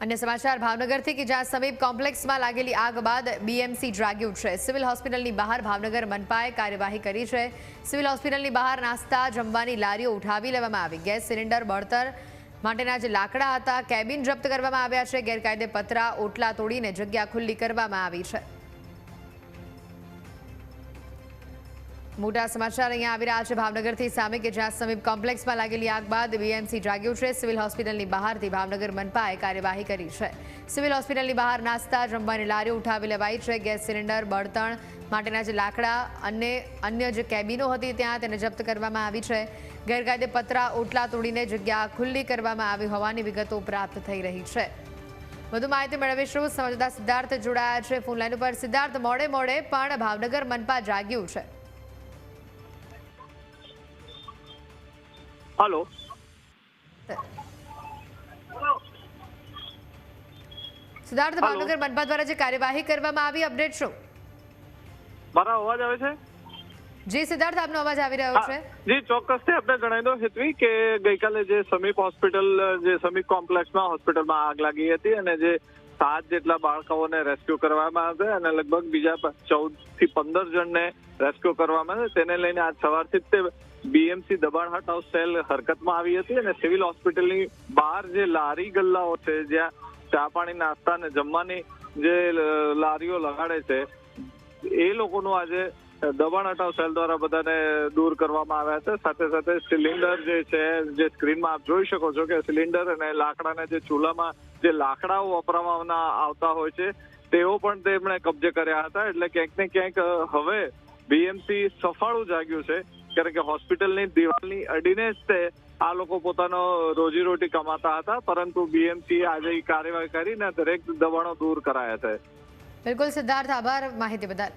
अन्य समाचार भावनगरથી કે જ્યાં સમીપ કોમ્પ્લેક્સમાં લાગેલી આગ બાદ બીએમસી જાગ્યું છે। સિવિલ હોસ્પિટલની બહાર ભાવનગર મનપાએ કાર્યવાહી કરી છે। સિવિલ હોસ્પિટલની બહાર નાસ્તા જમવાની લારીઓ ઉઠાવી લેવામાં આવી। ગેસ સિલિન્ડર બળતણ માટેના જે લાકડા હતા કેબિન જપ્ત કરવામાં આવ્યા છે। ગેરકાયદે પતરા ઓટલા તોડીને જગ્યા ખુલ્લી કરવામાં આવી છે। મોટા સમાચાર અહીંયા આવી રહ્યા છે ભાવનગરથી સામે કે જ્યાં સમીપ કોમ્પ્લેક્સમાં લાગેલી આગ બાદ બીએમસી જાગ્યું છે। સિવિલ હોસ્પિટલની બહારથી ભાવનગર મનપાએ કાર્યવાહી કરી છે। સિવિલ હોસ્પિટલની બહાર નાસ્તા જમવાની લારીઓ ઉઠાવી લેવાઈ છે। ગેસ સિલિન્ડર બળતણ માટેના જે લાકડા અને અન્ય જે કેબિનો હતી ત્યાં તેને જપ્ત કરવામાં આવી છે। ગેરકાયદે પતરા ઓટલા તોડીને જગ્યા ખુલ્લી કરવામાં આવી હોવાની વિગતો પ્રાપ્ત થઈ રહી છે। વધુ માહિતી મેળવીશું। સંવાદદાતા સિદ્ધાર્થ જોડાયા છે ફોન લાઈન ઉપર। સિદ્ધાર્થ, મોડે પણ ભાવનગર મનપા જાગ્યું છે। हेलो સિદ્ધાર્થ, ભાવનગર મનપા દ્વારા જે કાર્યવાહી કરવામાં આવી અપડેટ શું? મારા અવાજ આવે છે? જી સિદ્ધાર્થ, આપનો અવાજ આવી રહ્યો છે। જી ચોક્કસથી આપણે જણાવી દો હેતવી કે ગઈકાલે જે સમીપ હોસ્પિટલ જે સમીપ કોમ્પ્લેક્સમાં હોસ્પિટલમાં આગ લાગી હતી અને જે 7 જેટલા બાળકોને રેસ્ક્યુ કરવામાં આવ્યા અને લગભગ બીજા 14 થી 15 જણને રેસ્ક્યુ કરવામાં આવ્યા। તેને લઈને આજ સવારથી જ તે બીએમસી દબાણ હટાવ સેલ હરકતમાં આવી હતી અને સિવિલ હોસ્પિટલની બહાર જે લારી ગલ્લાઓ છે જ્યાં ચા પાણી નાસ્તા અને જમવાની જે લારીઓ લગાડે છે એ લોકોનું આજે દબાણ હટાવ સેલ દ્વારા બધાને દૂર કરવામાં આવ્યા છે। સાથે સાથે સિલિન્ડર જે છે જે સ્ક્રીનમાં આપ જોઈ શકો છો કે સિલિન્ડર અને લાકડાના જે ચૂલામાં જે લાકડાઓ વપરાવામાં આવતા હોય છે તેઓ પણ તેમણે કબજે કર્યા હતા। એટલે ક્યાંક ને ક્યાંક હવે બીએમસી સફાળું જાગ્યું છે કારણ કે હોસ્પિટલની દિવાલની અડીને જ તે આ લોકો પોતાનો રોજીરોટી કમાતા હતા, પરંતુ બીએમસી આજે કાર્યવાહી કરીને દરેક દબાણો દૂર કરાયા છે। બિલકુલ સિદ્ધાર્થ, આભાર માહિતી બદલ।